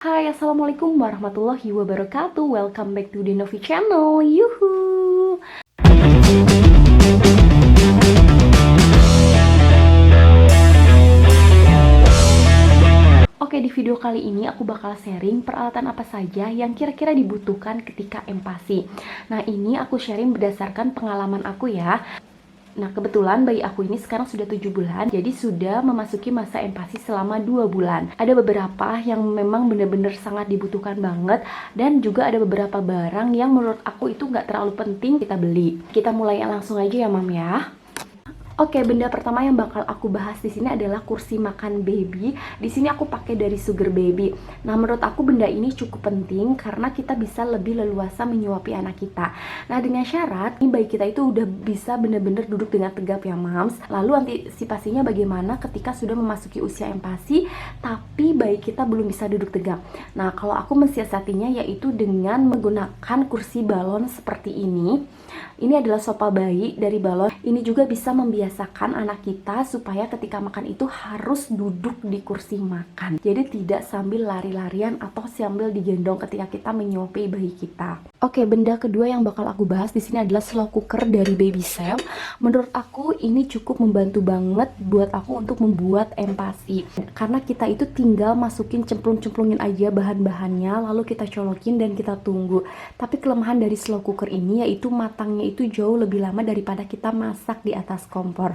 Hai, assalamualaikum warahmatullahi wabarakatuh. Welcome back to the Novi channel. Yuhu. Oke, di video kali ini aku bakal sharing peralatan apa saja yang kira-kira dibutuhkan ketika empasi. Nah, ini aku sharing berdasarkan pengalaman aku ya. Nah, kebetulan bayi aku ini sekarang sudah 7 bulan, jadi sudah memasuki masa empasi selama 2 bulan. Ada beberapa yang memang benar-benar sangat dibutuhkan banget, dan juga ada beberapa barang yang menurut aku itu nggak terlalu penting kita beli. Kita mulai langsung aja ya, Mam ya. Oke, benda pertama yang bakal aku bahas di sini adalah kursi makan baby. Di sini aku pakai dari Sugar Baby. Nah, menurut aku benda ini cukup penting karena kita bisa lebih leluasa menyuapi anak kita. Nah, dengan syarat ini bayi kita itu udah bisa bener-bener duduk dengan tegap ya, Mams. Lalu antisipasinya bagaimana ketika sudah memasuki usia empasi tapi bayi kita belum bisa duduk tegap. Nah, kalau aku mensiasatinya yaitu dengan menggunakan kursi balon seperti ini. Ini adalah sofa bayi dari balon. Ini juga bisa membiasakan anak kita supaya ketika makan itu harus duduk di kursi makan. Jadi tidak sambil lari-larian atau sambil digendong ketika kita menyuapi bayi kita. Oke, benda kedua yang bakal aku bahas di sini adalah slow cooker dari Baby Chef. Menurut aku ini cukup membantu banget buat aku untuk membuat empasi. Karena kita itu tinggal masukin cemplung-cemplungin aja bahan-bahannya, lalu kita colokin dan kita tunggu. Tapi kelemahan dari slow cooker ini yaitu matangnya itu jauh lebih lama daripada kita masak di atas kompor.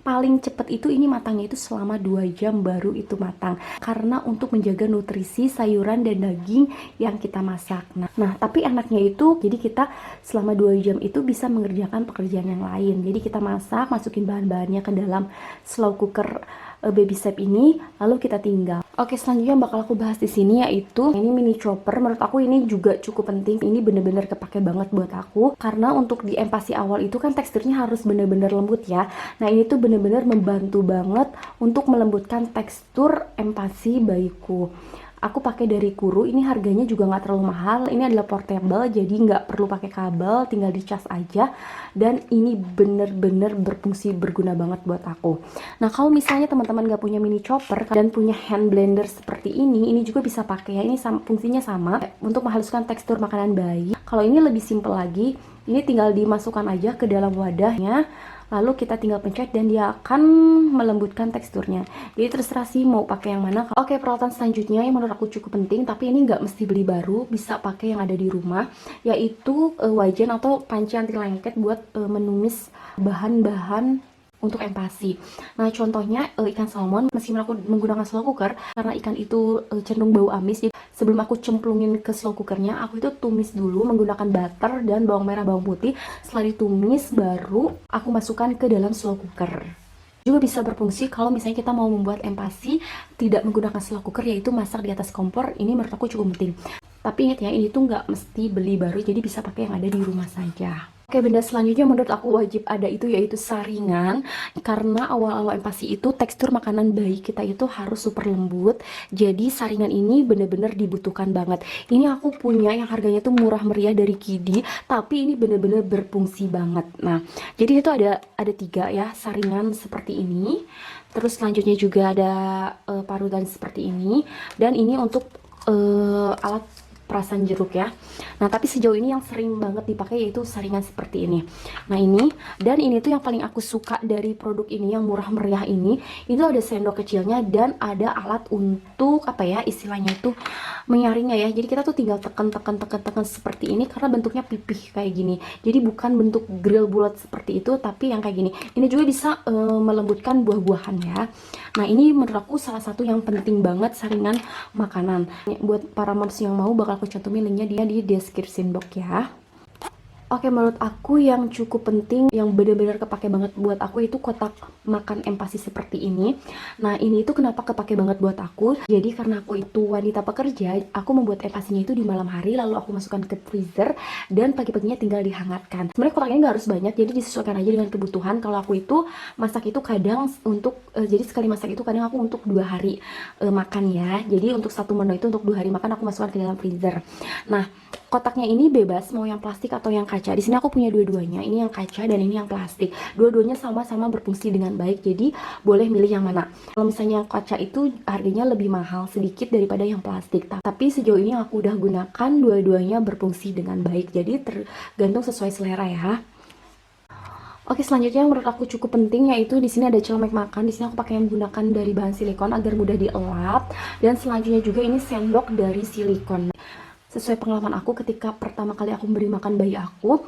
Paling cepet itu ini matangnya itu selama 2 jam baru itu matang, karena untuk menjaga nutrisi sayuran dan daging yang kita masak. Nah, tapi enaknya itu jadi kita selama 2 jam itu bisa mengerjakan pekerjaan yang lain. Jadi kita masak, masukin bahan-bahannya ke dalam slow cooker Baby Chef ini, lalu kita tinggal. Oke, selanjutnya yang bakal aku bahas di sini yaitu ini mini chopper. Menurut aku ini juga cukup penting. Ini bener-bener kepake banget buat aku karena untuk di empasi awal itu kan teksturnya harus bener-bener lembut ya. Nah, ini tuh bener-bener membantu banget untuk melembutkan tekstur empasi bayiku. Aku pakai dari Kuru, ini harganya juga nggak terlalu mahal. Ini adalah portable, jadi nggak perlu pakai kabel, tinggal dicas aja. Dan ini bener-bener berfungsi, berguna banget buat aku. Nah, kalau misalnya teman-teman nggak punya mini chopper dan punya hand blender seperti ini juga bisa pakai ya. Ini fungsinya sama untuk menghaluskan tekstur makanan bayi. Kalau ini lebih simple lagi, ini tinggal dimasukkan aja ke dalam wadahnya. Lalu kita tinggal pencet dan dia akan melembutkan teksturnya. Jadi terserah sih mau pakai yang mana. Oke, peralatan selanjutnya yang menurut aku cukup penting, tapi ini nggak mesti beli baru, bisa pakai yang ada di rumah, yaitu wajan atau panci anti lengket buat menumis bahan-bahan untuk empasi. Nah, contohnya ikan salmon, meskipun aku menggunakan slow cooker karena ikan itu cenderung bau amis. Jadi sebelum aku cemplungin ke slow cookernya, aku itu tumis dulu menggunakan butter dan bawang merah, bawang putih. Setelah ditumis baru aku masukkan ke dalam slow cooker. Juga bisa berfungsi kalau misalnya kita mau membuat empasi tidak menggunakan slow cooker, yaitu masak di atas kompor. Ini menurut aku cukup penting. Tapi ingat ya, ini tuh nggak mesti beli baru, jadi bisa pakai yang ada di rumah saja. Oke, benda selanjutnya menurut aku wajib ada itu yaitu saringan. Karena awal-awal empasi itu tekstur makanan bayi kita itu harus super lembut. Jadi saringan ini bener-bener dibutuhkan banget. Ini aku punya yang harganya tuh murah meriah dari Kidi, tapi ini bener-bener berfungsi banget. Nah, jadi itu ada 3 ya saringan seperti ini. Terus selanjutnya juga ada parutan seperti ini. Dan ini untuk alat perasan jeruk ya. Nah, tapi sejauh ini yang sering banget dipakai yaitu saringan seperti ini. Nah, ini dan ini tuh yang paling aku suka dari produk ini yang murah meriah ini. Itu ada sendok kecilnya dan ada alat untuk apa ya istilahnya itu menyaringnya ya. Jadi kita tuh tinggal tekan seperti ini karena bentuknya pipih kayak gini. Jadi bukan bentuk grill bulat seperti itu, tapi yang kayak gini. Ini juga bisa melembutkan buah-buahan ya. Nah, ini menurut aku salah satu yang penting banget saringan makanan. Buat para moms yang mau bakal aku cantumin linknya dia di description box ya. Oke, menurut aku yang cukup penting, yang benar-benar kepake banget buat aku itu kotak makan empasi seperti ini. Nah, ini itu kenapa kepake banget buat aku? Jadi karena aku itu wanita pekerja, aku membuat empasinya itu di malam hari, lalu aku masukkan ke freezer dan pagi-paginya tinggal dihangatkan. Sebenarnya kotaknya nggak harus banyak, jadi disesuaikan aja dengan kebutuhan. Kalau aku itu masak itu kadang untuk jadi sekali masak itu kadang aku untuk 2 hari makan ya. Jadi untuk satu menu itu untuk 2 hari makan aku masukkan ke dalam freezer. Nah, Kotaknya ini bebas mau yang plastik atau yang kaca. Di sini aku punya dua-duanya. Ini yang kaca dan ini yang plastik. Dua-duanya sama-sama berfungsi dengan baik. Jadi boleh milih yang mana. Kalau misalnya yang kaca itu harganya lebih mahal sedikit daripada yang plastik. Tapi sejauh ini aku udah gunakan dua-duanya berfungsi dengan baik. Jadi tergantung sesuai selera ya. Oke, selanjutnya yang menurut aku cukup penting yaitu di sini ada celemek makan. Di sini aku pakai yang menggunakan dari bahan silikon agar mudah dielap. Dan selanjutnya juga ini sendok dari silikon. Sesuai pengalaman aku ketika pertama kali aku memberi makan bayi aku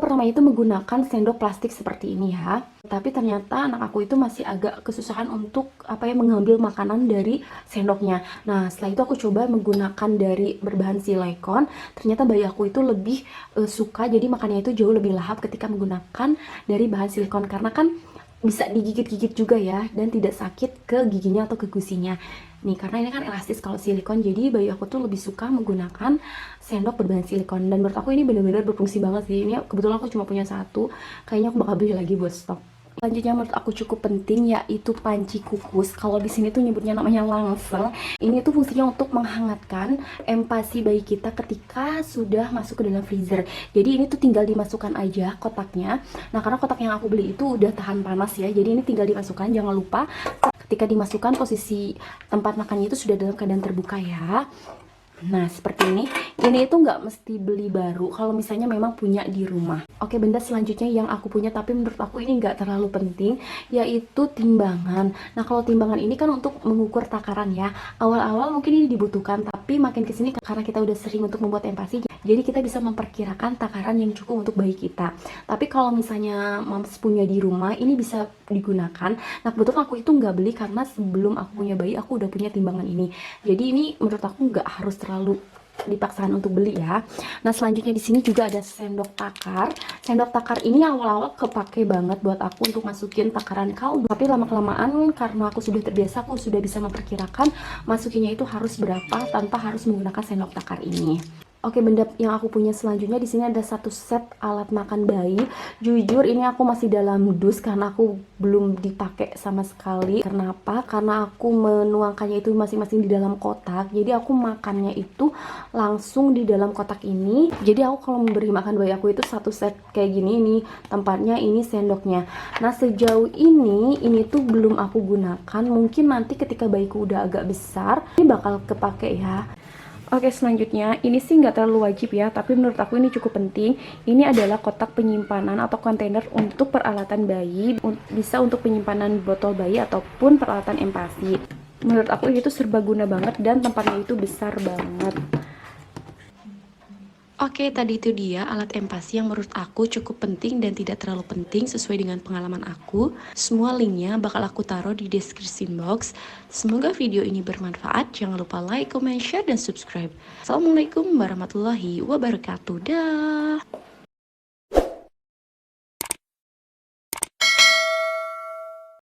pertama itu menggunakan sendok plastik seperti ini ya. Tapi ternyata anak aku itu masih agak kesusahan untuk mengambil makanan dari sendoknya. Nah, setelah itu aku coba menggunakan dari berbahan silikon. Ternyata bayi aku itu lebih suka, jadi makannya itu jauh lebih lahap ketika menggunakan dari bahan silikon karena kan bisa digigit-gigit juga ya dan tidak sakit ke giginya atau ke gusinya. Nih, karena ini kan elastis kalau silikon, jadi bayi aku tuh lebih suka menggunakan sendok berbahan silikon. Dan menurut aku ini benar-benar berfungsi banget sih. Ini kebetulan aku cuma punya satu, kayaknya aku bakal beli lagi buat stok. Selanjutnya menurut aku cukup penting yaitu panci kukus. Kalau di sini tuh nyebutnya namanya langseng. Ini tuh fungsinya untuk menghangatkan empasi bayi kita ketika sudah masuk ke dalam freezer. Jadi ini tuh tinggal dimasukkan aja kotaknya. Nah, karena kotak yang aku beli itu udah tahan panas ya. Jadi ini tinggal dimasukkan, jangan lupa ketika dimasukkan posisi tempat makannya itu sudah dalam keadaan terbuka ya. Nah, seperti ini. Ini itu nggak mesti beli baru kalau misalnya memang punya di rumah. Oke, benda selanjutnya yang aku punya tapi menurut aku ini nggak terlalu penting, yaitu timbangan. Nah, kalau timbangan ini kan untuk mengukur takaran ya. Awal-awal mungkin ini dibutuhkan, tapi makin kesini karena kita udah sering untuk membuat empasi, jadi kita bisa memperkirakan takaran yang cukup untuk bayi kita. Tapi kalau misalnya mams punya di rumah, ini bisa digunakan. Nah, kebetulan aku itu nggak beli karena sebelum aku punya bayi, aku udah punya timbangan ini. Jadi ini menurut aku nggak harus terlalu dipaksakan untuk beli ya. Nah, selanjutnya di sini juga ada sendok takar. Sendok takar ini awal-awal kepake banget buat aku untuk masukin takaran kaldu. Tapi lama-kelamaan karena aku sudah terbiasa, aku sudah bisa memperkirakan masukinnya itu harus berapa tanpa harus menggunakan sendok takar ini. Oke, benda yang aku punya selanjutnya di sini ada satu set alat makan bayi. Jujur ini aku masih dalam dus karena aku belum dipakai sama sekali. Kenapa? Karena aku menuangkannya itu masing-masing di dalam kotak. Jadi aku makannya itu langsung di dalam kotak ini. Jadi aku kalau memberi makan bayi aku itu satu set kayak gini, ini tempatnya, ini sendoknya. Nah, sejauh ini tuh belum aku gunakan. Mungkin nanti ketika bayiku udah agak besar ini bakal kepake ya. Oke, selanjutnya ini sih nggak terlalu wajib ya, tapi menurut aku ini cukup penting. Ini adalah kotak penyimpanan atau kontainer untuk peralatan bayi, bisa untuk penyimpanan botol bayi ataupun peralatan empasi. Menurut aku ini tuh serbaguna banget dan tempatnya itu besar banget. Oke, tadi itu dia alat empasi yang menurut aku cukup penting dan tidak terlalu penting sesuai dengan pengalaman aku. Semua linknya bakal aku taruh di description box. Semoga video ini bermanfaat. Jangan lupa like, comment, share, dan subscribe. Assalamualaikum warahmatullahi wabarakatuh. Dah.